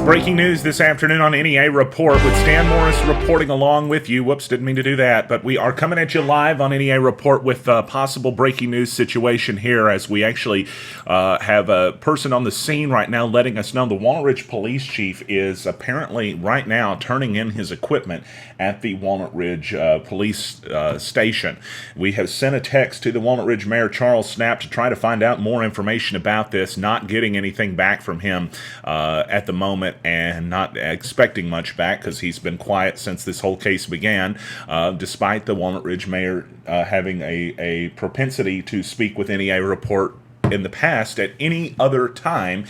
Breaking news this afternoon on NEA Report with Stan Morris reporting along with you. Whoops, didn't mean to do that. But we are coming at you live on NEA Report with a possible breaking news situation here as we actually have a person on the scene right now letting us know the Walnut Ridge police chief is apparently right now turning in his equipment at the Walnut Ridge police station. We have sent a text to the Walnut Ridge Mayor Charles Snapp to try to find out more information about this, not getting anything back from him at the moment, and not expecting much back because he's been quiet since this whole case began, despite the Walnut Ridge mayor having a propensity to speak with NEA Report in the past. At any other time,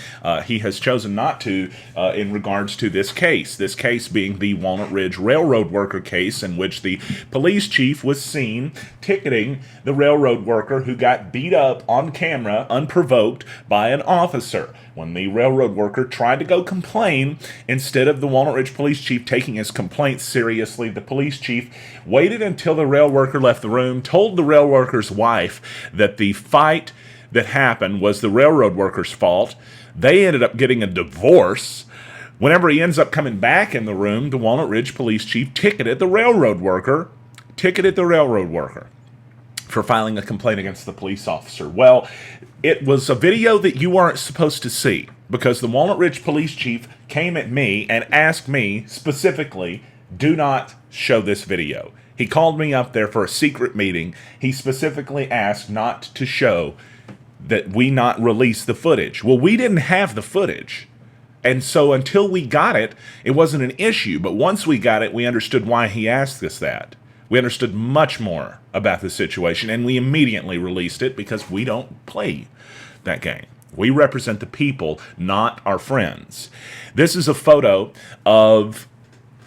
he has chosen not to in regards to this case being the Walnut Ridge railroad worker case, in which the police chief was seen ticketing the railroad worker who got beat up on camera unprovoked by an officer. When the railroad worker tried to go complain, instead of the Walnut Ridge police chief taking his complaint seriously, the police chief waited until the rail worker left the room, told the rail worker's wife that the fight that happened was the railroad worker's fault. They ended up getting a divorce. Whenever he ends up coming back in the room, the Walnut Ridge police chief ticketed the railroad worker for filing a complaint against the police officer. Well, it was a video that you weren't supposed to see, because the Walnut Ridge police chief came at me and asked me specifically, do not show this video. He called me up there for a secret meeting. He specifically asked not to show, that we not release the footage. Well, we didn't have the footage. And so until we got it, it wasn't an issue. But once we got it, we understood why he asked us that. We understood much more about the situation, and we immediately released it because we don't play that game. We represent the people, not our friends. This is a photo of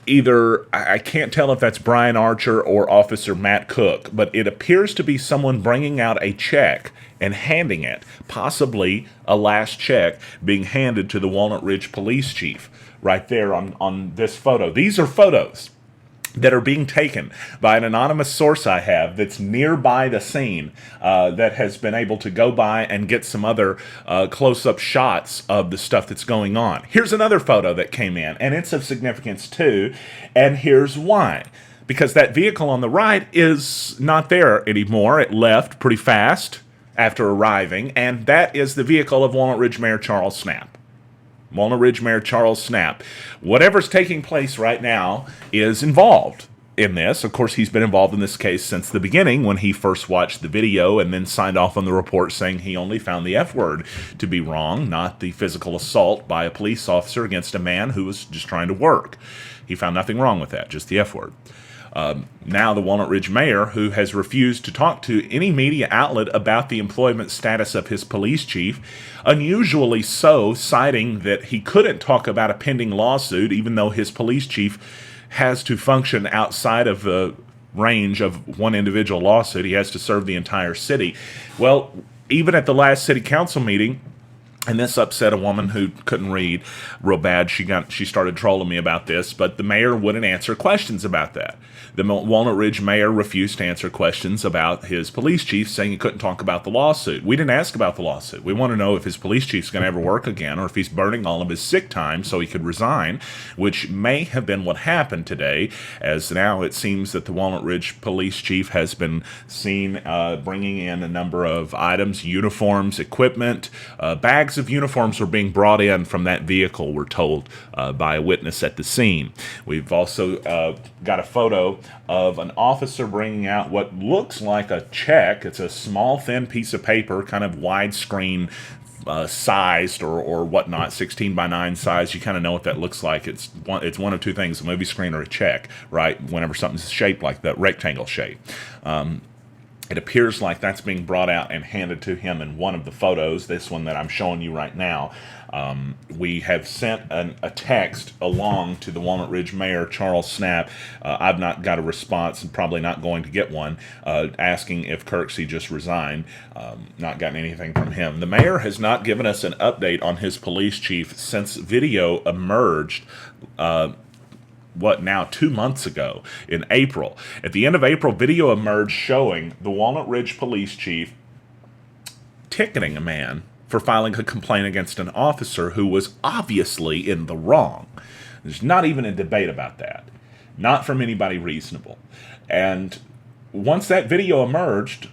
either, I can't tell if that's Brian Archer or Officer Matt Cook, but it appears to be someone bringing out a check and handing it, possibly a last check being handed to the Walnut Ridge police chief right there on this photo. These are photos that are being taken by an anonymous source I have that's nearby the scene, that has been able to go by and get some other close-up shots of the stuff that's going on. Here's another photo that came in, and it's of significance too, and here's why. Because that vehicle on the right is not there anymore. It left pretty fast after arriving, and that is the vehicle of Walnut Ridge Mayor Charles Snapp. Walnut Ridge Mayor Charles Snapp. Whatever's taking place right now is involved in this. Of course, he's been involved in this case since the beginning, when he first watched the video and then signed off on the report saying he only found the F word to be wrong, not the physical assault by a police officer against a man who was just trying to work. He found nothing wrong with that, just the F word. Now the Walnut Ridge mayor, who has refused to talk to any media outlet about the employment status of his police chief, unusually so, citing that he couldn't talk about a pending lawsuit, even though his police chief has to function outside of the range of one individual lawsuit. He has to serve the entire city. Well, even at the last city council meeting, and this upset a woman who couldn't read real bad. She started trolling me about this, but the mayor wouldn't answer questions about that. The Walnut Ridge mayor refused to answer questions about his police chief, saying he couldn't talk about the lawsuit. We didn't ask about the lawsuit. We want to know if his police chief's going to ever work again, or if he's burning all of his sick time so he could resign, which may have been what happened today, as now it seems that the Walnut Ridge police chief has been seen bringing in a number of items, uniforms, equipment, bags of uniforms were being brought in from that vehicle, we're told by a witness at the scene. We've also got a photo of an officer bringing out what looks like a check. It's a small, thin piece of paper, kind of widescreen sized or whatnot, 16 by 9 size. You kind of know what that looks like. It's one of two things, a movie screen or a check, right? Whenever something's shaped like that, rectangle shape. It appears like that's being brought out and handed to him in one of the photos, this one that I'm showing you right now. We have sent a text along to the Walnut Ridge Mayor, Charles Snapp. I've not got a response and probably not going to get one, asking if Kirksey just resigned. Not gotten anything from him. The mayor has not given us an update on his police chief since video emerged 2 months ago in April. At the end of April, video emerged showing the Walnut Ridge police chief ticketing a man for filing a complaint against an officer who was obviously in the wrong. There's not even a debate about that. Not from anybody reasonable. And once that video emerged,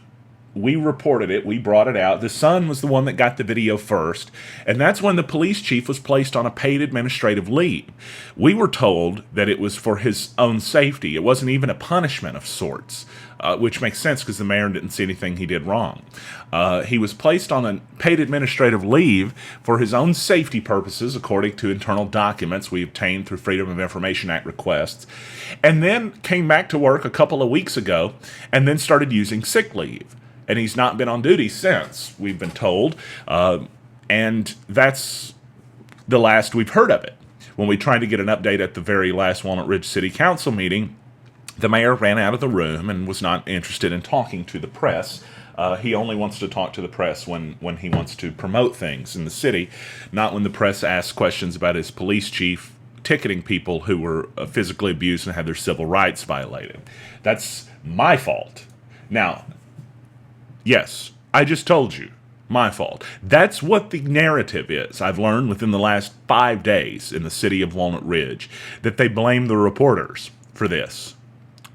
we reported it, we brought it out. The Sun was the one that got the video first, and that's when the police chief was placed on a paid administrative leave. We were told that it was for his own safety. It wasn't even a punishment of sorts, which makes sense because the mayor didn't see anything he did wrong. He was placed on a paid administrative leave for his own safety purposes, according to internal documents we obtained through Freedom of Information Act requests, and then came back to work a couple of weeks ago and then started using sick leave. And he's not been on duty since, we've been told. And that's the last we've heard of it. When we tried to get an update at the very last Walnut Ridge City Council meeting, the mayor ran out of the room and was not interested in talking to the press. He only wants to talk to the press when he wants to promote things in the city, not when the press asks questions about his police chief ticketing people who were physically abused and had their civil rights violated. That's my fault. Now, yes, I just told you. My fault. That's what the narrative is. I've learned within the last 5 days in the city of Walnut Ridge that they blame the reporters for this.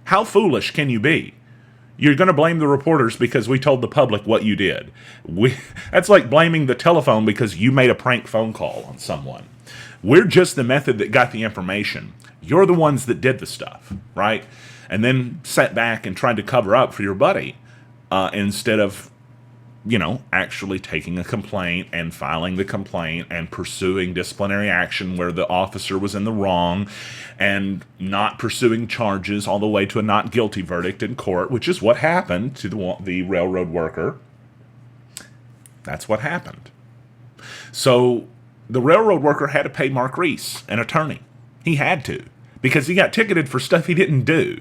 How foolish can you be? You're going to blame the reporters because we told the public what you did. That's like blaming the telephone because you made a prank phone call on someone. We're just the method that got the information. You're the ones that did the stuff, right? And then sat back and tried to cover up for your buddy. Instead of, actually taking a complaint and filing the complaint and pursuing disciplinary action where the officer was in the wrong and not pursuing charges all the way to a not guilty verdict in court, which is what happened to the railroad worker. That's what happened. So the railroad worker had to pay Mark Reese, an attorney. He had to, because he got ticketed for stuff he didn't do.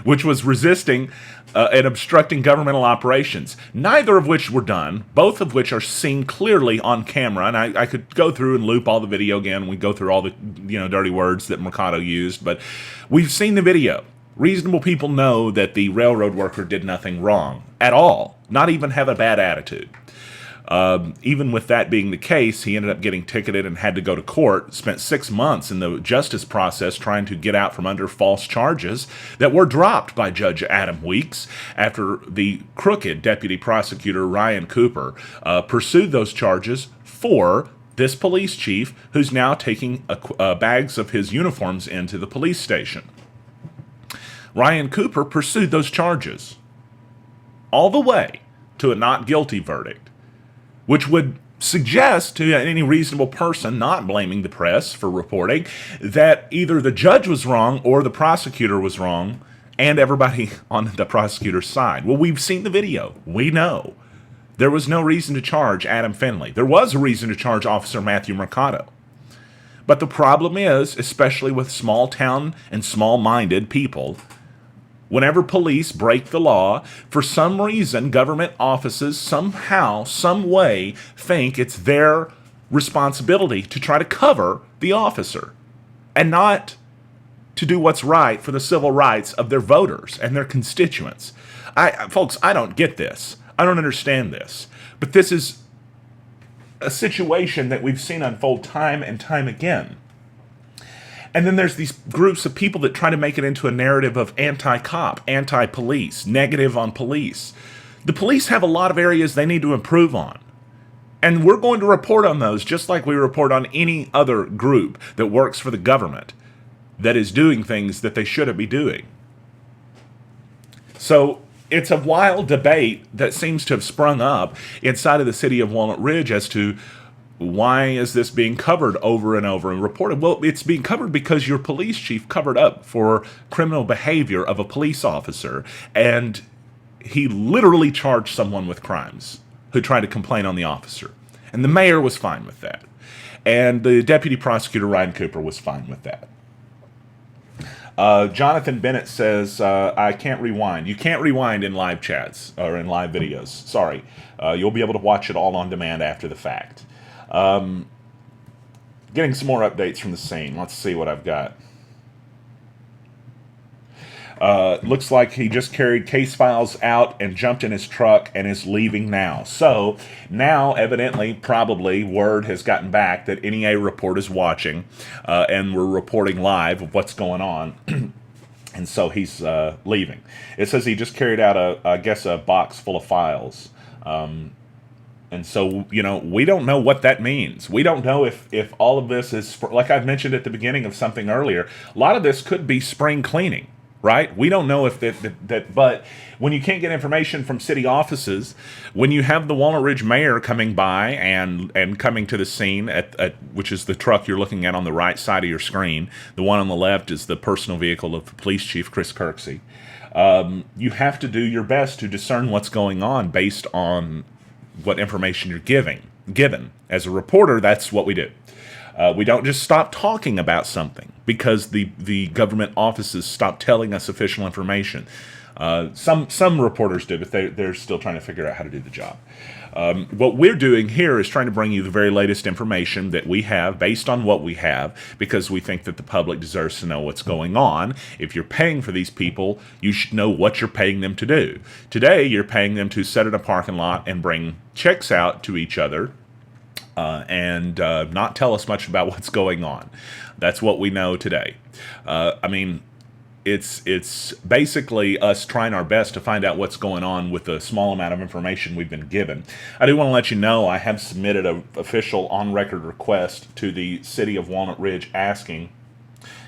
Which was resisting and obstructing governmental operations, neither of which were done, both of which are seen clearly on camera. And I could go through and loop all the video again. We go through all the dirty words that Mercado used, but we've seen the video. Reasonable people know that the railroad worker did nothing wrong at all, not even have a bad attitude. Even with that being the case, he ended up getting ticketed and had to go to court, spent 6 months in the justice process trying to get out from under false charges that were dropped by Judge Adam Weeks after the crooked deputy prosecutor Ryan Cooper pursued those charges for this police chief who's now taking bags of his uniforms into the police station. Ryan Cooper pursued those charges all the way to a not guilty verdict, which would suggest to any reasonable person not blaming the press for reporting that either the judge was wrong or the prosecutor was wrong and everybody on the prosecutor's side. Well, we've seen the video. We know. There was no reason to charge Adam Finley. There was a reason to charge Officer Matthew Mercado. But the problem is, especially with small town and small-minded people, whenever police break the law, for some reason, government offices somehow, some way, think it's their responsibility to try to cover the officer and not to do what's right for the civil rights of their voters and their constituents. Folks, I don't get this. I don't understand this. But this is a situation that we've seen unfold time and time again. And then there's these groups of people that try to make it into a narrative of anti-cop, anti-police, negative on police. The police have a lot of areas they need to improve on. And we're going to report on those just like we report on any other group that works for the government that is doing things that they shouldn't be doing. So it's a wild debate that seems to have sprung up inside of the city of Walnut Ridge as to why is this being covered over and over and reported? Well, it's being covered because your police chief covered up for criminal behavior of a police officer, and he literally charged someone with crimes who tried to complain on the officer. And the mayor was fine with that. And the deputy prosecutor, Ryan Cooper, was fine with that. Jonathan Bennett says, I can't rewind. You can't rewind in live chats or in live videos. Sorry. You'll be able to watch it all on demand after the fact. Getting some more updates from the scene. Let's see what I've got. Looks like he just carried case files out and jumped in his truck and is leaving now. So now, evidently, probably, word has gotten back that NEA Report is watching, and we're reporting live of what's going on. And so he's leaving. It says he just carried out, I guess, a box full of files. And so, we don't know what that means. We don't know if all of this is, like I've mentioned at the beginning of something earlier, a lot of this could be spring cleaning, right? We don't know if that, but when you can't get information from city offices, when you have the Walnut Ridge mayor coming by and coming to the scene, which is the truck you're looking at on the right side of your screen, the one on the left is the personal vehicle of the police chief, Chris Kirksey. You have to do your best to discern what's going on based on what information you're given. As a reporter, that's what we do. We don't just stop talking about something because the government offices stop telling us official information. Some reporters do, but they're still trying to figure out how to do the job. What we're doing here is trying to bring you the very latest information that we have based on what we have, because we think that the public deserves to know what's going on. If you're paying for these people, you should know what you're paying them to do. Today, you're paying them to sit in a parking lot and bring checks out to each other and not tell us much about what's going on. That's what we know today. It's basically us trying our best to find out what's going on with the small amount of information we've been given. I do want to let you know I have submitted an official on-record request to the city of Walnut Ridge asking.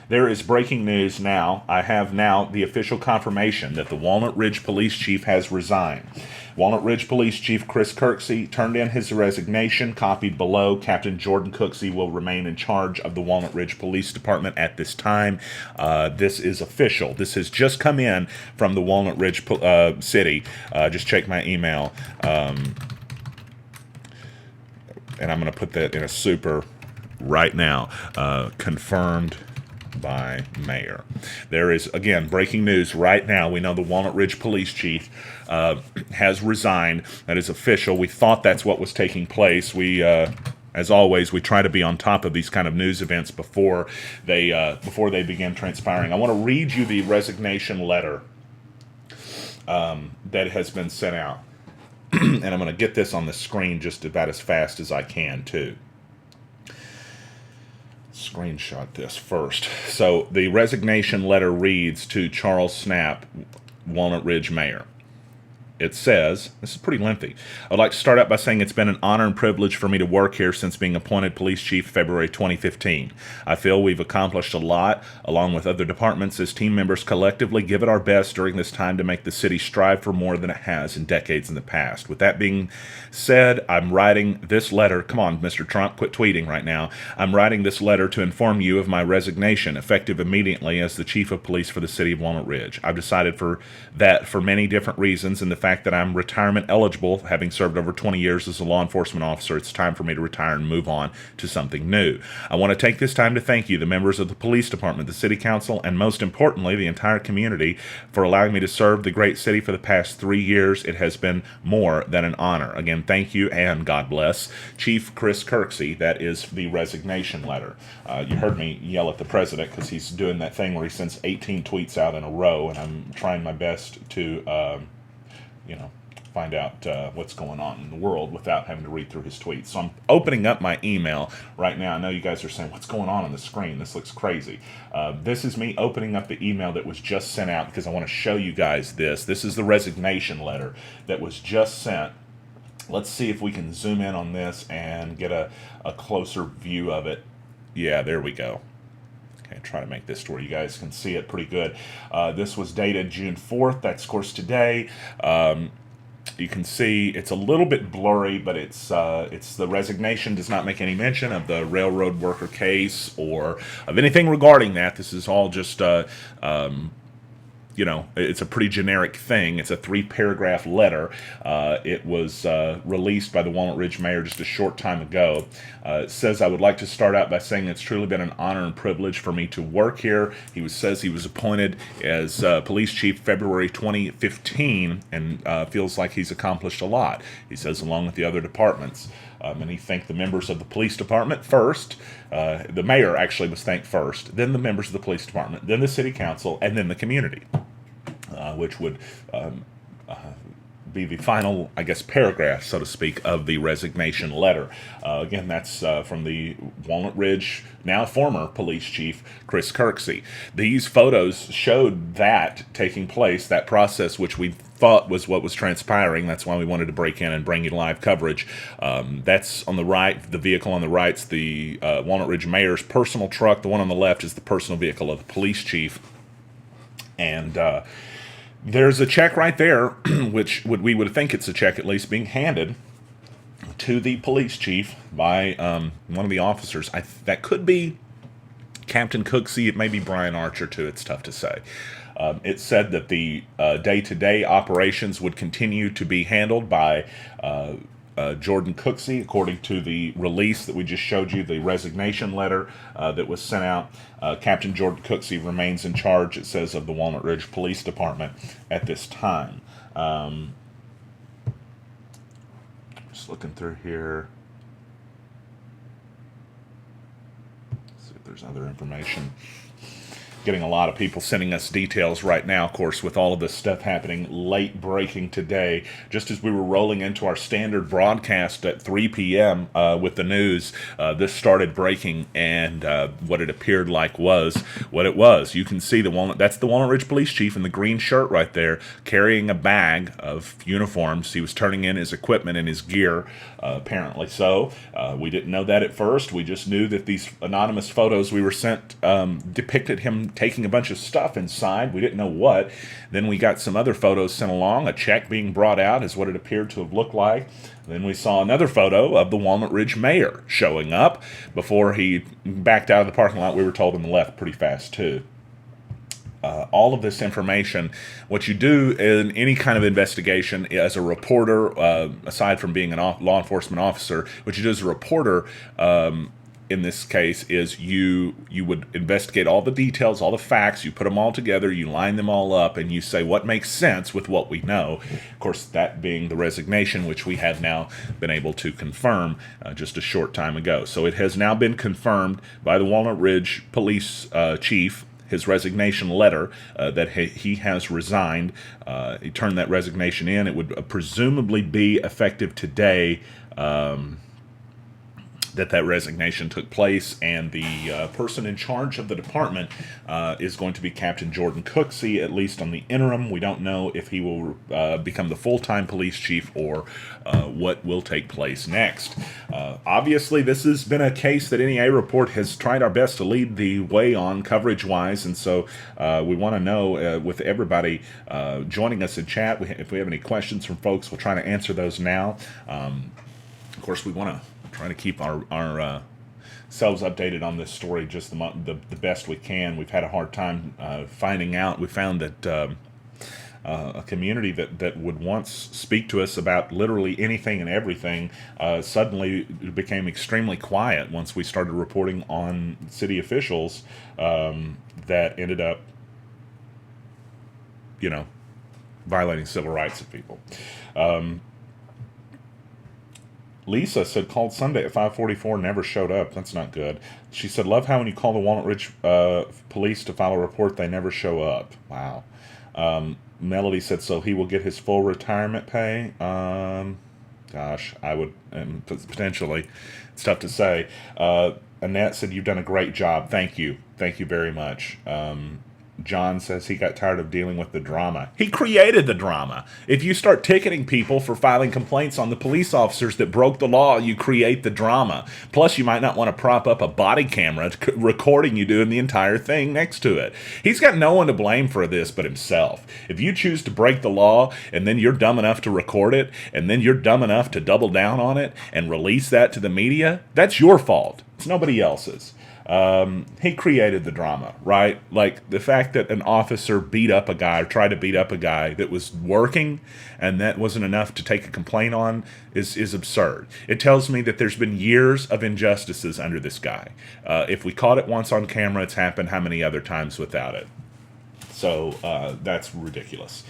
There is breaking news now. I have now the official confirmation that the Walnut Ridge Police Chief has resigned. Walnut Ridge Police Chief Chris Kirksey turned in his resignation. Copied below, Captain Jordan Cooksey will remain in charge of the Walnut Ridge Police Department at this time. This is official. This has just come in from the Walnut Ridge City. Just check my email. And I'm going to put that in a super right now. Confirmed by mayor. There is, again, breaking news right now. We know the Walnut Ridge Police Chief has resigned. That is official. We thought that's what was taking place. We, as always, we try to be on top of these kind of news events before they begin transpiring. I want to read you the resignation letter that has been sent out. And I'm going to get this on the screen just about as fast as I can, too. Screenshot this first. So the resignation letter reads to Charles Snap, Walnut Ridge Mayor. It says, this is pretty lengthy. I'd like to start out by saying it's been an honor and privilege for me to work here since being appointed police chief February 2015. I feel we've accomplished a lot, along with other departments, as team members collectively give it our best during this time to make the city strive for more than it has in decades in the past. With that being said, I'm writing this letter. Come on, Mr. Trump, quit tweeting right now. I'm writing this letter to inform you of my resignation, effective immediately as the chief of police for the city of Walnut Ridge. I've decided for many different reasons, and the fact that I'm retirement eligible, having served over 20 years as a law enforcement officer. It's time for me to retire and move on to something new. I want to take this time to thank you, the members of the police department, the city council, and most importantly, the entire community, for allowing me to serve the great city for the past 3 years. It has been more than an honor. Again, thank you and God bless. Chief Chris Kirksey. That is the resignation letter. You heard me yell at the president because he's doing that thing where he sends 18 tweets out in a row, and I'm trying my best to find out what's going on in the world without having to read through his tweets. So I'm opening up my email right now. I know you guys are saying, what's going on the screen? This looks crazy. This is me opening up the email that was just sent out because I want to show you guys this. This is the resignation letter that was just sent. Let's see if we can zoom in on this and get a closer view of it. Yeah, there we go. Okay, try to make this to where you guys can see it pretty good. This was dated June 4th. That's, of course, today. You can see it's a little bit blurry, but it's the resignation does not make any mention of the railroad worker case or of anything regarding that. This is all just it's a pretty generic thing. It's a 3-paragraph letter. It was released by the Walnut Ridge mayor just a short time ago. It says, I would like to start out by saying it's truly been an honor and privilege for me to work here. Says he was appointed as police chief February 2015 and feels like he's accomplished a lot. He says, along with the other departments. And he thanked the members of the police department first. The mayor actually was thanked first, then the members of the police department, then the city council, and then the community. which would be the final, I guess, paragraph, so to speak, of the resignation letter. Again, that's from the Walnut Ridge, now former police chief, Chris Kirksey. These photos showed that taking place, that process, which we thought was what was transpiring. That's why we wanted to break in and bring you live coverage. That's on the right. The vehicle on the right's the Walnut Ridge mayor's personal truck. The one on the left is the personal vehicle of the police chief. And there's a check right there, which we would think it's a check at least being handed to the police chief by one of the officers. That could be Captain Cooksey. It may be Brian Archer, too. It's tough to say. It said that the day-to-day operations would continue to be handled by Jordan Cooksey, according to the release that we just showed you, the resignation letter that was sent out. Captain Jordan Cooksey remains in charge, it says, of the Walnut Ridge Police Department at this time. Just looking through here. See if there's other information. Getting a lot of people sending us details right now, of course, with all of this stuff happening late breaking today. Just as we were rolling into our standard broadcast at 3 p.m. With the news, this started breaking, and what it appeared like was what it was. You can see that's the Walnut Ridge Police Chief in the green shirt right there, carrying a bag of uniforms. He was turning in his equipment and his gear, apparently so. We didn't know that at first. We just knew that these anonymous photos we were sent depicted him taking a bunch of stuff inside. We didn't know what. Then we got some other photos sent along. A check being brought out is what it appeared to have looked like. Then we saw another photo of the Walnut Ridge mayor showing up before he backed out of the parking lot. We were told, and left pretty fast too. All of this information, what you do in any kind of investigation as a reporter, aside from being a law enforcement officer, what you do as a reporter, in this case, is you would investigate all the details, all the facts, you put them all together, you line them all up, and you say what makes sense with what we know. Of course, that being the resignation, which we have now been able to confirm just a short time ago. So it has now been confirmed by the Walnut Ridge Police Chief, his resignation letter, that he has resigned. He turned that resignation in. It would presumably be effective today, that resignation took place, and the person in charge of the department is going to be Captain Jordan Cooksey, at least on the interim. We don't know if he will become the full-time police chief or what will take place next. Obviously, this has been a case that NEA Report has tried our best to lead the way on coverage-wise, and so we want to know, with everybody joining us in chat, if we have any questions from folks, we'll try to answer those now. Of course, we want to trying to keep our selves updated on this story just the best we can. We've had a hard time finding out. We found that a community that would once speak to us about literally anything and everything suddenly became extremely quiet once we started reporting on city officials that ended up, violating civil rights of people. Lisa said, called Sunday at 5:44, never showed up. That's not good. She said, love how when you call the Walnut Ridge police to file a report, they never show up. Wow. Melody said, so he will get his full retirement pay? Gosh, I would, potentially. It's tough to say. Annette said, you've done a great job. Thank you. Thank you very much. John says he got tired of dealing with the drama. He created the drama. If you start ticketing people for filing complaints on the police officers that broke the law, you create the drama. Plus, you might not want to prop up a body camera recording you doing the entire thing next to it. He's got no one to blame for this but himself. If you choose to break the law and then you're dumb enough to record it and then you're dumb enough to double down on it and release that to the media, that's your fault. It's nobody else's. He created the drama, right? Like the fact that an officer beat up a guy or tried to beat up a guy that was working and that wasn't enough to take a complaint on is absurd. It tells me that there's been years of injustices under this guy. If we caught it once on camera, it's happened how many other times without it? So that's ridiculous.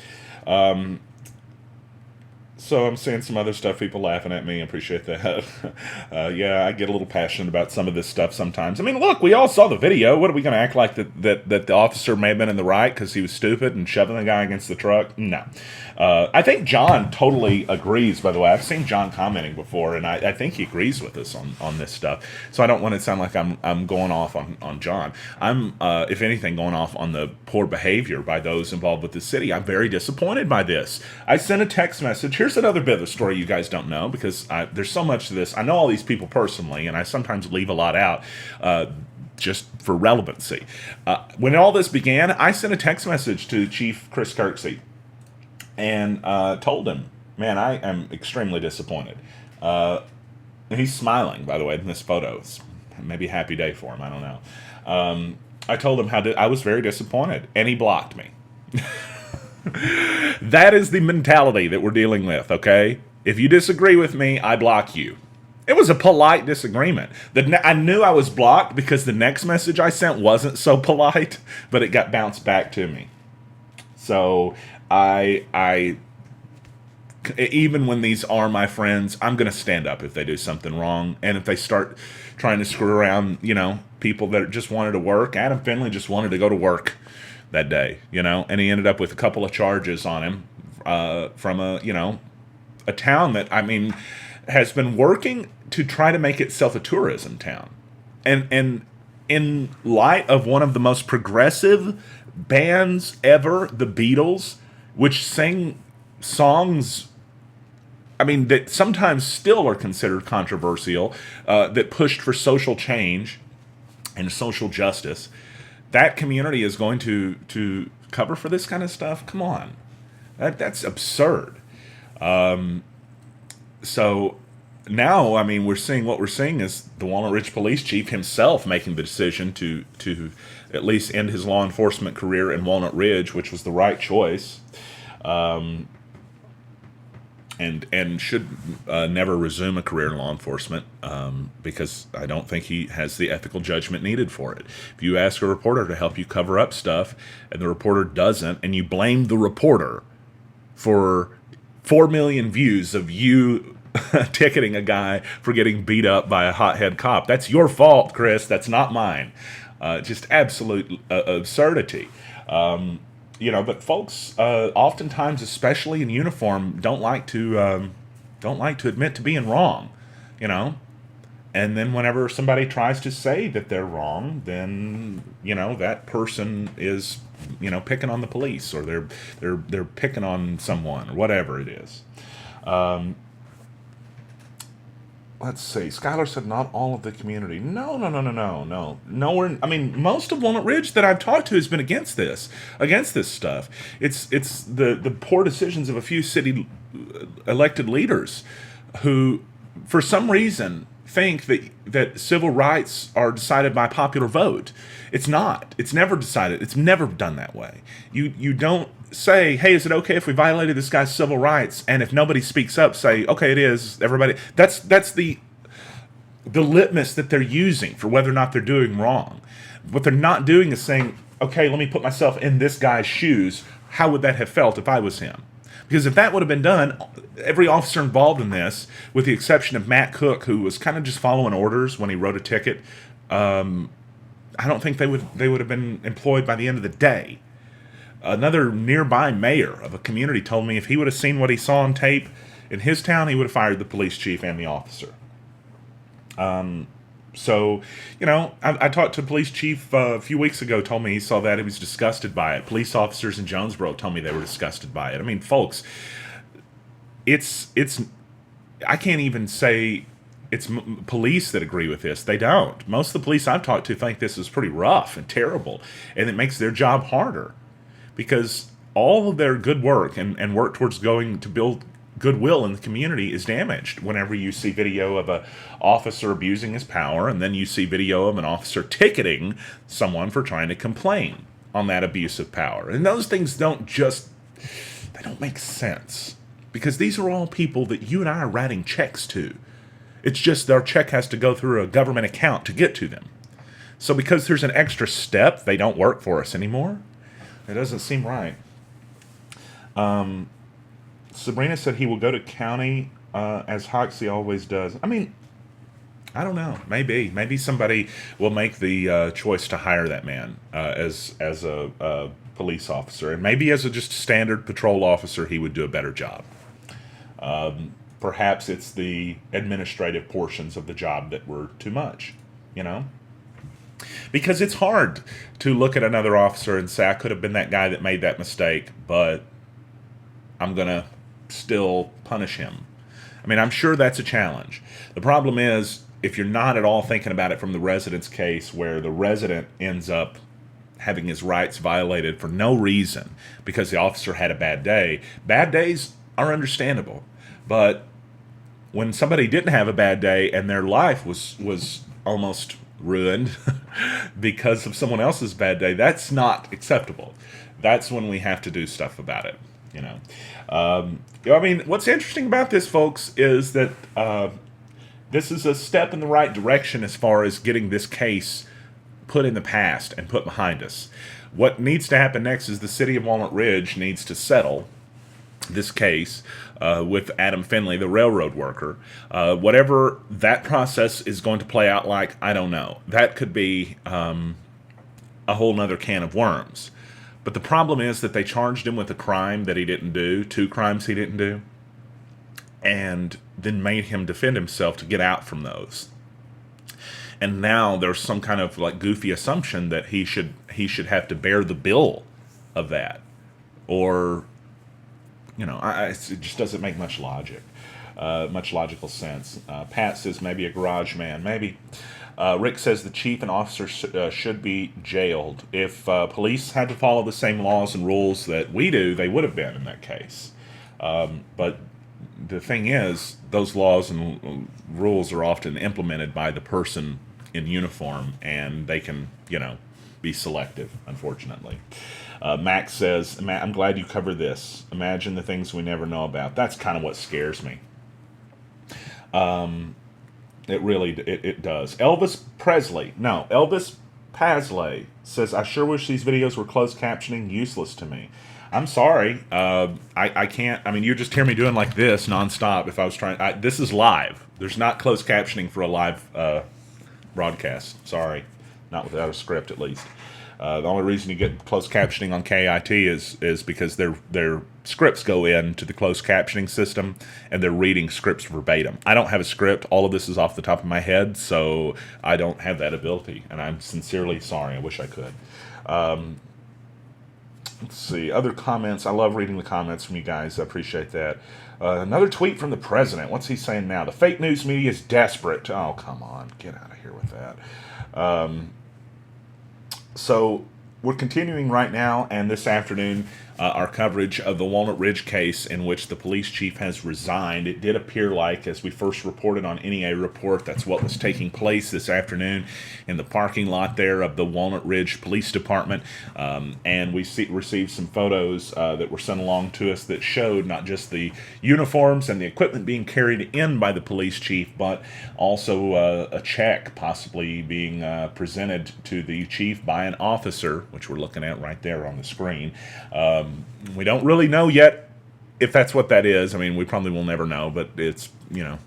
So I'm seeing some other stuff, people laughing at me. I appreciate that. Yeah, I get a little passionate about some of this stuff sometimes. I mean, look, we all saw the video. What are we going to act like that the officer may have been in the right because he was stupid and shoving the guy against the truck? No. I think John totally agrees, by the way. I've seen John commenting before, and I think he agrees with us on this stuff. So I don't want to sound like I'm going off on John. I'm, if anything, going off on the poor behavior by those involved with the city. I'm very disappointed by this. I sent a text message. Here's another bit of the story you guys don't know, because there's so much to this. I know all these people personally, and I sometimes leave a lot out just for relevancy. When all this began, I sent a text message to Chief Chris Kirksey and told him, man, I am extremely disappointed. And he's smiling, by the way, in this photo. It's maybe a happy day for him. I don't know. I told him I was very disappointed, and he blocked me. That is the mentality that we're dealing with, okay? If you disagree with me, I block you. It was a polite disagreement. I knew I was blocked because the next message I sent wasn't so polite, but it got bounced back to me. So I even when these are my friends, I'm going to stand up if they do something wrong. And if they start trying to screw around, people that just wanted to work. Adam Finley just wanted to go to work that day, and he ended up with a couple of charges on him from a town that, has been working to try to make itself a tourism town. And in light of one of the most progressive bands ever, the Beatles, which sang songs, that sometimes still are considered controversial, that pushed for social change and social justice, that community is going to cover for this kind of stuff? Come on. That's absurd. So now, we're seeing what we're seeing is the Walnut Ridge police chief himself making the decision to at least end his law enforcement career in Walnut Ridge, which was the right choice, and should never resume a career in law enforcement, because I don't think he has the ethical judgment needed for it. If you ask a reporter to help you cover up stuff, and the reporter doesn't, and you blame the reporter for 4 million views of you ticketing a guy for getting beat up by a hothead cop, that's your fault, Chris. That's not mine. Just absolute absurdity. But folks, oftentimes, especially in uniform, don't like to admit to being wrong. And then whenever somebody tries to say that they're wrong, then that person is picking on the police, or they're picking on someone, or whatever it is. Let's see. Skylar said not all of the community. No. Nowhere. Most of Walnut Ridge that I've talked to has been against this stuff. It's the poor decisions of a few city elected leaders who, for some reason, think that civil rights are decided by popular vote. It's not. It's never decided. It's never done that way. You don't say, hey, is it okay if we violated this guy's civil rights? And if nobody speaks up, say, okay, it is. Everybody. That's the litmus that they're using for whether or not they're doing wrong. What they're not doing is saying, okay, let me put myself in this guy's shoes. How would that have felt if I was him? Because if that would have been done, every officer involved in this, with the exception of Matt Cook, who was kind of just following orders when he wrote a ticket, I don't think they would have been employed by the end of the day. Another nearby mayor of a community told me if he would have seen what he saw on tape in his town, he would have fired the police chief and the officer. So, I talked to a police chief a few weeks ago, told me he saw that. He was disgusted by it. Police officers in Jonesboro told me they were disgusted by it. Folks, it's I can't even say it's police that agree with this. They don't. Most of the police I've talked to think this is pretty rough and terrible, and it makes their job harder, because all of their good work and work towards going to build goodwill in the community is damaged whenever you see video of an officer abusing his power, and then you see video of an officer ticketing someone for trying to complain on that abuse of power. And those things don't make sense, because these are all people that you and I are writing checks to. It's just their check has to go through a government account to get to them. So because there's an extra step, they don't work for us anymore. It doesn't seem right. Sabrina said he will go to county as Hoxie always does. I mean, I don't know. Maybe somebody will make the choice to hire that man as a police officer, and maybe as a just standard patrol officer, he would do a better job. Perhaps it's the administrative portions of the job that were too much, you know? Because it's hard to look at another officer and say, I could have been that guy that made that mistake, but I'm going to still punish him. I mean, I'm sure that's a challenge. The problem is, if you're not at all thinking about it from the resident's case, where the resident ends up having his rights violated for no reason because the officer had a bad day, bad days are understandable. But when somebody didn't have a bad day and their life was almost ruined because of someone else's bad day, that's not acceptable. That's when we have to do stuff about it, you know. I mean, what's interesting about this, folks, is that this is a step in the right direction as far as getting this case put in the past and put behind us. What needs to happen next is the city of Walnut Ridge needs to settle this case with Adam Finley, the railroad worker. Whatever that process is going to play out like, I don't know. That could be a whole nother can of worms. But the problem is that they charged him with a crime that he didn't do, 2 crimes he didn't do, and then made him defend himself to get out from those. And now there's some kind of like goofy assumption that he should have to bear the bill of that, or you know, it just doesn't make much logical sense. Pat says maybe a garage man, maybe. Rick says the chief and officer should be jailed. If police had to follow the same laws and rules that we do, they would have been in that case. But the thing is, those laws and rules are often implemented by the person in uniform, and they can, you know, be selective, unfortunately. Max says, I'm glad you covered this. Imagine the things we never know about. That's kind of what scares me. It really does. Elvis Pasley says, I sure wish these videos were closed captioning. Useless to me. I'm sorry. I can't. I mean, you just hear me doing like this nonstop. If I was trying, this is live. There's not closed captioning for a live broadcast. Sorry, not without a script at least. The only reason you get closed captioning on KIT is because their scripts go into the closed captioning system and they're reading scripts verbatim. I don't have a script. All of this is off the top of my head, so I don't have that ability, and I'm sincerely sorry. I wish I could. Let's see. Other comments. I love reading the comments from you guys. I appreciate that. Another tweet from the president. What's he saying now? The fake news media is desperate. Oh, come on. Get out of here with that. So we're continuing right now, and this afternoon, our coverage of the Walnut Ridge case in which the police chief has resigned. It did appear like, as we first reported on NEA Report, that's what was taking place this afternoon in the parking lot there of the Walnut Ridge Police Department. And we received some photos that were sent along to us that showed not just the uniforms and the equipment being carried in by the police chief, but also a check possibly being presented to the chief by an officer, which we're looking at right there on the screen. We don't really know yet if that's what that is. I mean, we probably will never know, but it's, you know,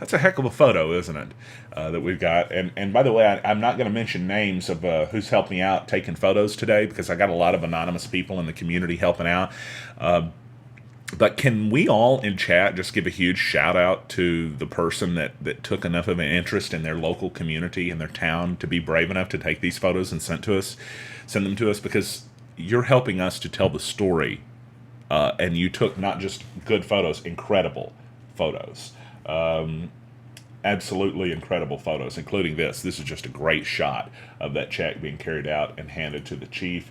that's a heck of a photo, isn't it, that we've got. And by the way, I'm not going to mention names of who's helped me out taking photos today, because I got a lot of anonymous people in the community helping out. But can we all in chat just give a huge shout out to the person that took enough of an interest in their local community and their town to be brave enough to take these photos and send them to us, because you're helping us to tell the story, and you took not just good photos, incredible photos. Absolutely incredible photos, including this. This is just a great shot of that check being carried out and handed to the chief.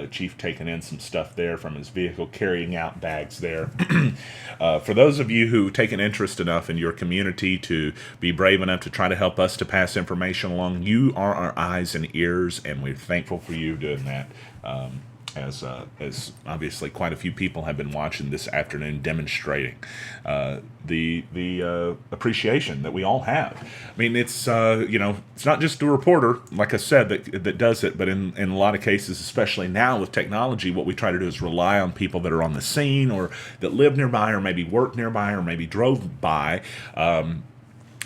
Chief taking in some stuff there from his vehicle, carrying out bags there. For those of you who take an interest enough in your community to be brave enough to try to help us to pass information along, you are our eyes and ears, and we're thankful for you doing that. as obviously quite a few people have been watching this afternoon, demonstrating the appreciation that we all have. I mean, it's it's not just a reporter, like I said, that does it, but in a lot of cases, especially now with technology, what we try to do is rely on people that are on the scene or that live nearby or maybe work nearby or maybe drove by.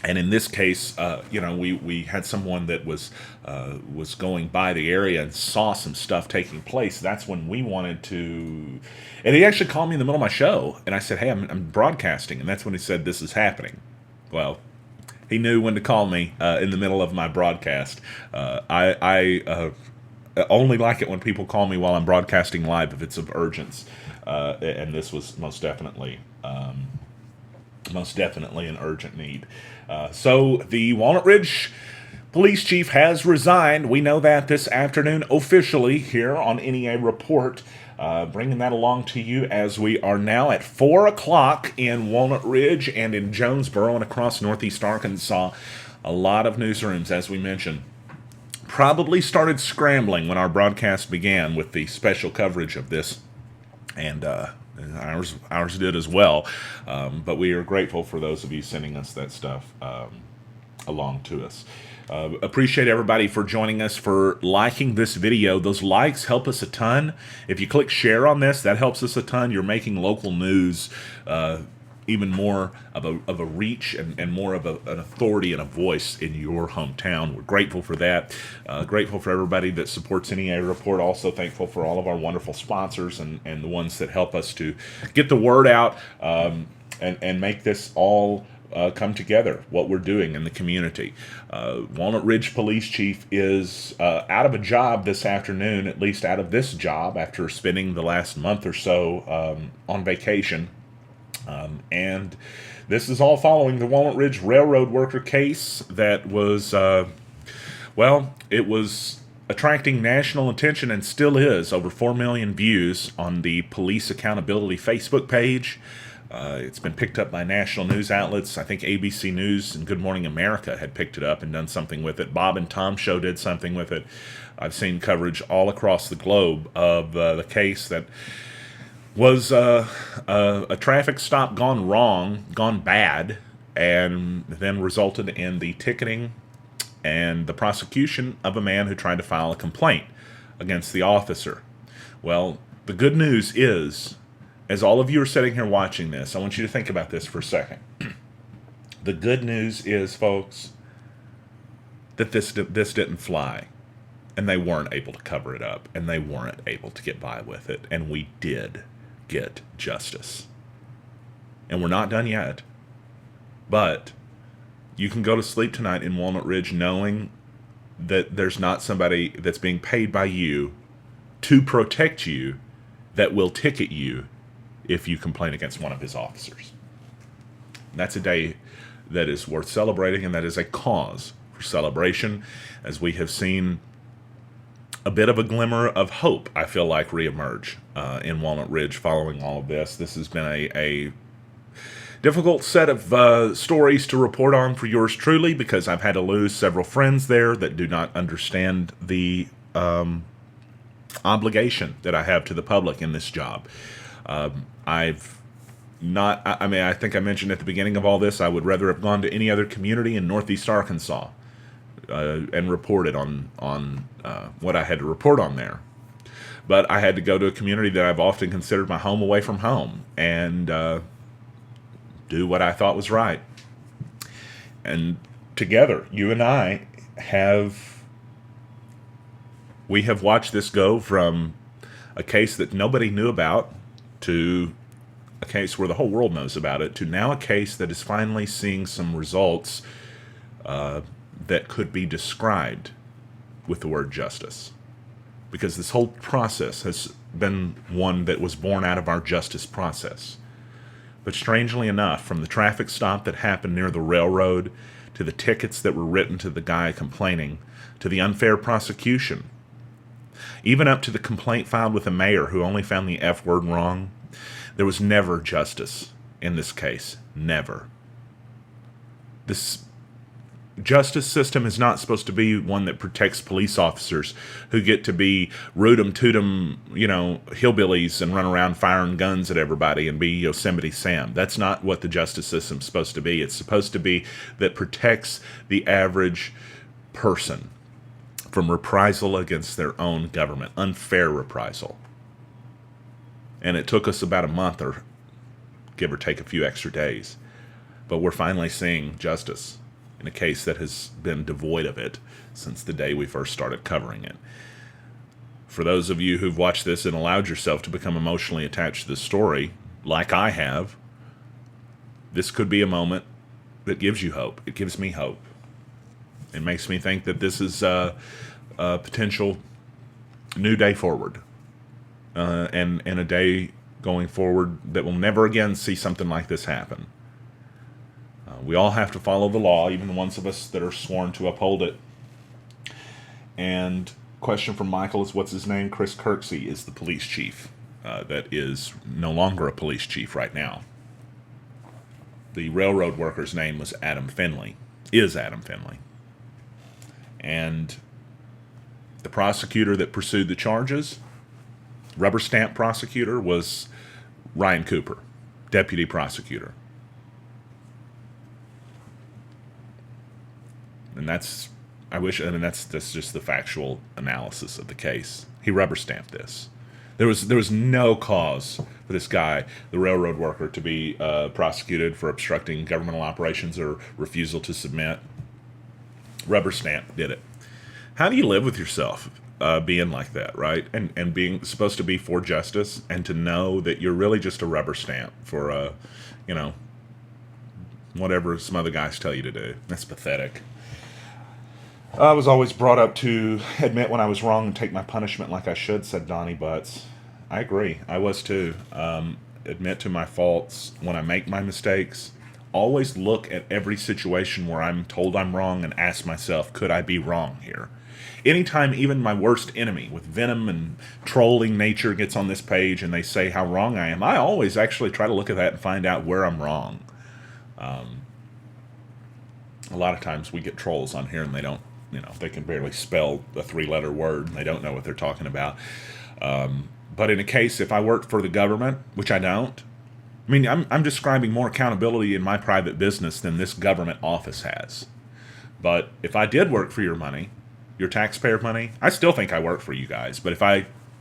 And in this case, we had someone that was going by the area and saw some stuff taking place. That's when we wanted to, and he actually called me in the middle of my show, and I said, "Hey, I'm broadcasting," and that's when he said, "This is happening." Well, he knew when to call me in the middle of my broadcast. I only like it when people call me while I'm broadcasting live if it's of urgence, and this was most definitely an urgent need. So the Walnut Ridge police chief has resigned. We know that this afternoon officially here on NEA Report. Bringing that along to you as we are now at 4 o'clock in Walnut Ridge and in Jonesboro and across northeast Arkansas. A lot of newsrooms, as we mentioned, probably started scrambling when our broadcast began with the special coverage of this. And ours did as well, but we are grateful for those of you sending us that stuff along to us. Appreciate everybody for joining us, for liking this video. Those likes help us a ton. If you click share on this, that helps us a ton. You're making local news even more of a reach and more of an authority and a voice in your hometown. We're grateful for that. Grateful for everybody that supports NEA Report. Also thankful for all of our wonderful sponsors and the ones that help us to get the word out and make this all come together, what we're doing in the community. Walnut Ridge Police Chief is out of a job this afternoon, at least out of this job, after spending the last month or so on vacation. And this is all following the Walnut Ridge Railroad worker case that was, it was attracting national attention and still is. Over 4 million views on the Police Accountability Facebook page. It's been picked up by national news outlets. I think ABC News and Good Morning America had picked it up and done something with it. Bob and Tom Show did something with it. I've seen coverage all across the globe of the case that was a traffic stop gone wrong, gone bad, and then resulted in the ticketing and the prosecution of a man who tried to file a complaint against the officer. Well, the good news is, as all of you are sitting here watching this, I want you to think about this for a second. The good news is, folks, that this didn't fly, and they weren't able to cover it up, and they weren't able to get by with it, and we did get justice. And we're not done yet, but you can go to sleep tonight in Walnut Ridge knowing that there's not somebody that's being paid by you to protect you that will ticket you if you complain against one of his officers. And that's a day that is worth celebrating, and that is a cause for celebration, as we have seen a bit of a glimmer of hope, I feel like, reemerge in Walnut Ridge following all of this. This has been a difficult set of stories to report on for yours truly, because I've had to lose several friends there that do not understand the obligation that I have to the public in this job. I think I mentioned at the beginning of all this, I would rather have gone to any other community in northeast Arkansas and reported on what I had to report on there. But I had to go to a community that I've often considered my home away from home and do what I thought was right. And together, you and I have watched this go from a case that nobody knew about to a case where the whole world knows about it, to now a case that is finally seeing some results that could be described with the word justice. Because this whole process has been one that was born out of our justice process. But strangely enough, from the traffic stop that happened near the railroad, to the tickets that were written to the guy complaining, to the unfair prosecution, even up to the complaint filed with the mayor who only found the F word wrong, there was never justice in this case. Never. This justice system is not supposed to be one that protects police officers who get to be root-em, toot-em, hillbillies and run around firing guns at everybody and be Yosemite Sam. That's not what the justice system's supposed to be. It's supposed to be that protects the average person from reprisal against their own government, unfair reprisal. And it took us about a month, or give or take a few extra days. But we're finally seeing justice in a case that has been devoid of it since the day we first started covering it. For those of you who've watched this and allowed yourself to become emotionally attached to this story, like I have, this could be a moment that gives you hope. It gives me hope. It makes me think that this is a potential new day forward, and a day going forward that will never again see something like this happen. We all have to follow the law, even the ones of us that are sworn to uphold it. And question from Michael is, what's his name? Chris Kirksey is the police chief that is no longer a police chief right now. The railroad worker's name was Adam Finley, is Adam Finley. And the prosecutor that pursued the charges, rubber stamp prosecutor, was Ryan Cooper, deputy prosecutor. And that's just the factual analysis of the case. He rubber stamped this. There was no cause for this guy, the railroad worker, to be prosecuted for obstructing governmental operations or refusal to submit. Rubber stamp did it. How do you live with yourself being like that, right? And being supposed to be for justice, and to know that you're really just a rubber stamp for whatever some other guys tell you to do. That's pathetic. I was always brought up to admit when I was wrong and take my punishment like I should, said Donnie Butts. I agree. I was too. Admit to my faults when I make my mistakes. Always look at every situation where I'm told I'm wrong and ask myself, could I be wrong here? Anytime even my worst enemy with venom and trolling nature gets on this page and they say how wrong I am, I always actually try to look at that and find out where I'm wrong. A lot of times we get trolls on here and they don't, they can barely spell a 3-letter word and they don't know what they're talking about. But in a case, if I worked for the government, which I don't, I'm describing more accountability in my private business than this government office has. But if I did work for your money, your taxpayer money, I still think I work for you guys. But if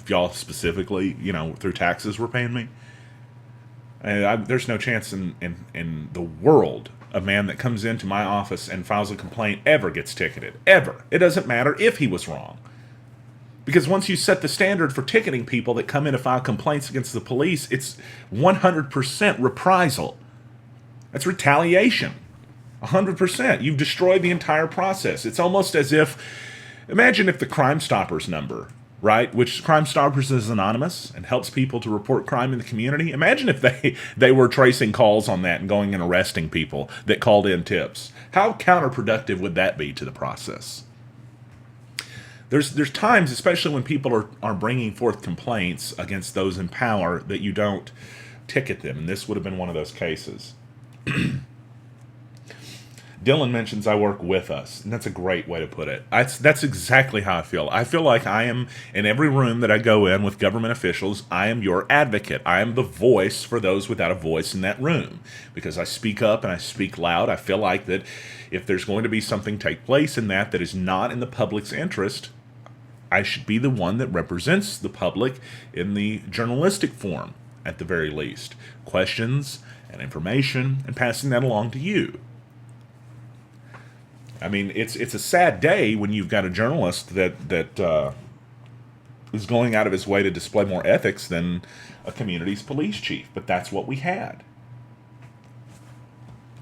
y'all specifically, through taxes were paying me, there's no chance in the world a man that comes into my office and files a complaint ever gets ticketed. Ever. It doesn't matter if he was wrong. Because once you set the standard for ticketing people that come in to file complaints against the police, it's 100% reprisal. That's retaliation. 100%. You've destroyed the entire process. It's almost as if, imagine if the Crime Stoppers number, right, which Crime Stoppers is anonymous and helps people to report crime in the community. Imagine if they were tracing calls on that and going and arresting people that called in tips. How counterproductive would that be to the process? There's times, especially when people are bringing forth complaints against those in power, that you don't ticket them, and this would have been one of those cases. Dylan mentions I work with us, and that's a great way to put it. That's exactly how I feel. I feel like I am, in every room that I go in with government officials, I am your advocate. I am the voice for those without a voice in that room. Because I speak up and I speak loud, I feel like that if there's going to be something take place in that is not in the public's interest, I should be the one that represents the public in the journalistic form, at the very least. Questions and information, and passing that along to you. It's a sad day when you've got a journalist that is going out of his way to display more ethics than a community's police chief, but that's what we had.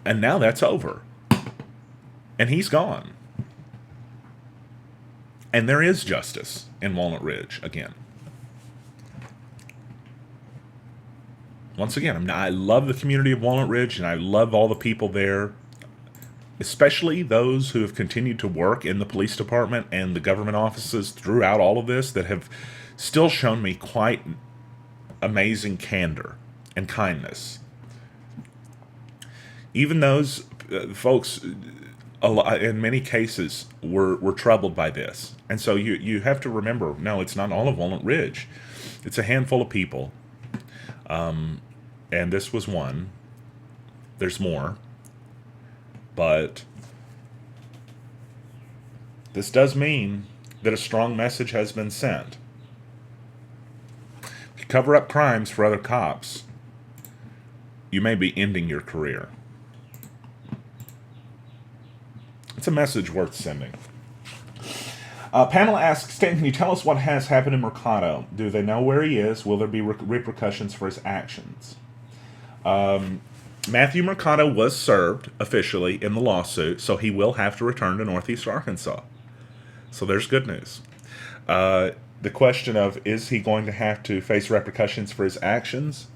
And now that's over. And he's gone. And there is justice in Walnut Ridge again. Once again, I love the community of Walnut Ridge, and I love all the people there, especially those who have continued to work in the police department and the government offices throughout all of this that have still shown me quite amazing candor and kindness. Even those folks, in many cases, were troubled by this. And so you have to remember, no, it's not all of Walnut Ridge. It's a handful of people. And this was one. There's more. But this does mean that a strong message has been sent. If you cover up crimes for other cops, you may be ending your career. It's a message worth sending. Pamela asks, Stan, can you tell us what has happened in Mercado? Do they know where he is? Will there be repercussions for his actions? Matthew Mercado was served officially in the lawsuit, so he will have to return to Northeast Arkansas. So there's good news. The question of, is he going to have to face repercussions for his actions?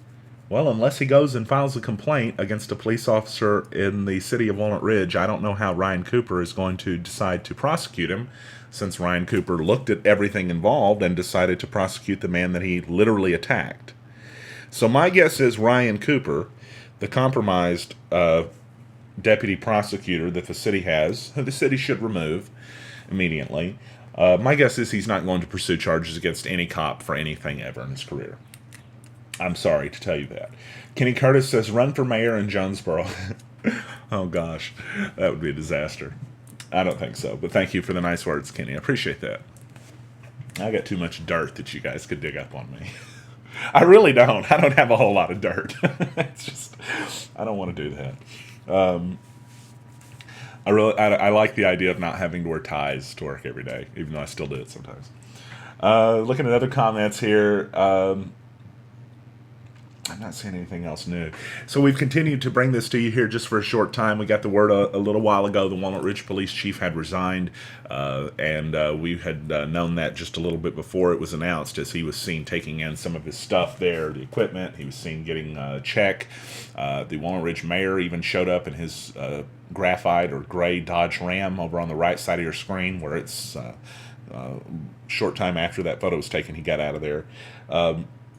Well, unless he goes and files a complaint against a police officer in the city of Walnut Ridge, I don't know how Ryan Cooper is going to decide to prosecute him, since Ryan Cooper looked at everything involved and decided to prosecute the man that he literally attacked. So my guess is Ryan Cooper, the compromised deputy prosecutor that the city has, who the city should remove immediately, my guess is he's not going to pursue charges against any cop for anything ever in his career. I'm sorry to tell you that. Kenny Curtis says, run for mayor in Jonesboro. Oh, gosh. That would be a disaster. I don't think so, but thank you for the nice words, Kenny. I appreciate that. I got too much dirt that you guys could dig up on me. I really don't. I don't have a whole lot of dirt. It's just, I don't want to do that. I like the idea of not having to wear ties to work every day, even though I still do it sometimes. Looking at other comments here. I'm not seeing anything else new. So we've continued to bring this to you here just for a short time. We got the word a little while ago the Walnut Ridge police chief had resigned, and we had known that just a little bit before it was announced, as he was seen taking in some of his stuff there, the equipment. He was seen getting a check. The Walnut Ridge mayor even showed up in his graphite or gray Dodge Ram over on the right side of your screen, where it's short time after that photo was taken, he got out of there.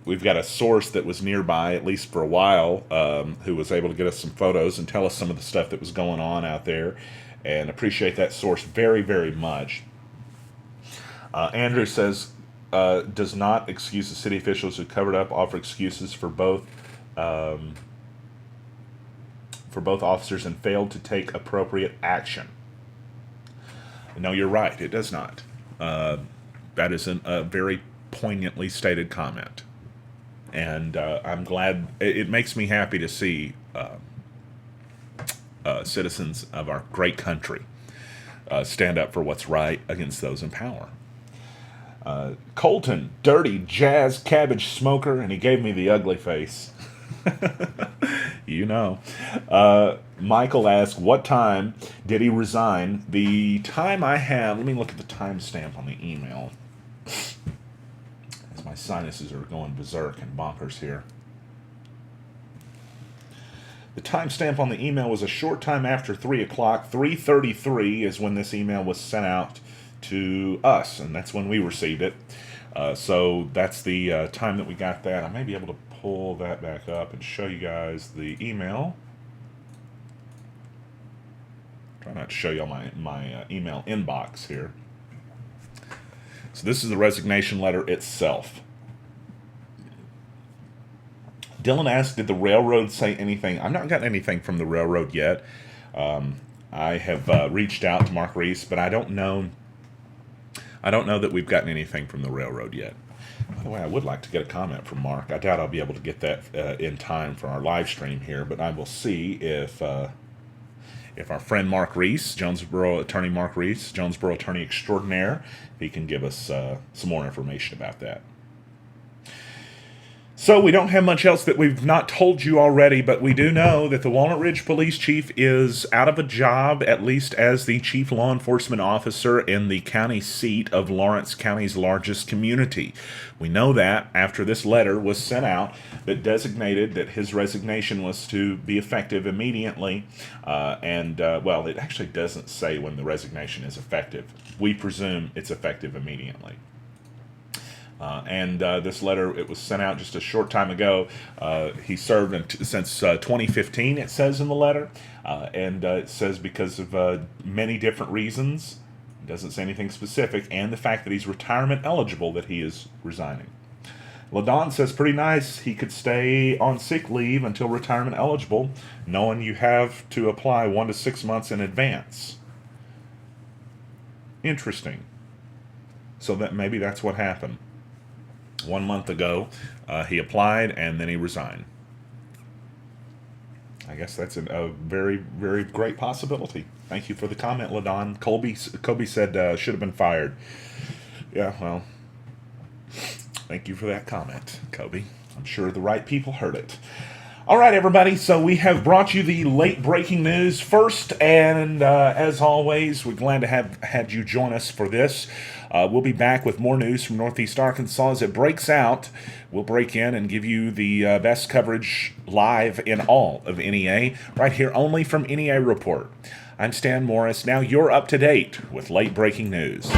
We've got a source that was nearby, at least for a while, who was able to get us some photos and tell us some of the stuff that was going on out there, and appreciate that source very, very much. Andrew says, does not excuse the city officials who covered up, offer excuses for both officers and failed to take appropriate action. No, you're right, it does not. That is a very poignantly stated comment. And I'm glad, it makes me happy to see citizens of our great country stand up for what's right against those in power. Colton, dirty jazz cabbage smoker, and he gave me the ugly face. You know. Michael asked, what time did he resign? The time I have, let me look at the timestamp on the email. My sinuses are going berserk and bonkers here. The timestamp on the email was a short time after 3 o'clock. 3:33 is when this email was sent out to us, and that's when we received it. So that's the time that we got that. I may be able to pull that back up and show you guys the email. Try not to show you all my email inbox here. So this is the resignation letter itself. Dylan asked, did the railroad say anything? I've not gotten anything from the railroad yet. I have reached out to Mark Reese, but I don't know that we've gotten anything from the railroad yet. By the way, I would like to get a comment from Mark. I doubt I'll be able to get that in time for our live stream here, but I will see if our friend Mark Reese, Jonesboro attorney Mark Reese, Jonesboro attorney extraordinaire, he can give us some more information about that. So we don't have much else that we've not told you already, but we do know that the Walnut Ridge police chief is out of a job, at least as the chief law enforcement officer in the county seat of Lawrence County's largest community. We know that after this letter was sent out that designated that his resignation was to be effective immediately. Well, it actually doesn't say when the resignation is effective. We presume it's effective immediately. This letter, it was sent out just a short time ago. He served since 2015, it says in the letter. It says because of many different reasons. It doesn't say anything specific. And the fact that he's retirement eligible, that he is resigning. LaDon says, pretty nice. He could stay on sick leave until retirement eligible, knowing you have to apply 1 to 6 months in advance. Interesting. So that maybe that's what happened. 1 month ago, he applied and then he resigned. I guess that's a very, very great possibility. Thank you for the comment, LaDon. Kobe said should have been fired. Yeah, well, thank you for that comment, Kobe. I'm sure the right people heard it. All right, everybody, so we have brought you the late breaking news first, and as always, we're glad to have had you join us for this. We'll be back with more news from Northeast Arkansas as it breaks out. We'll break in and give you the best coverage live in all of NEA, right here only from NEA Report. I'm Stan Morris. Now you're up to date with late breaking news.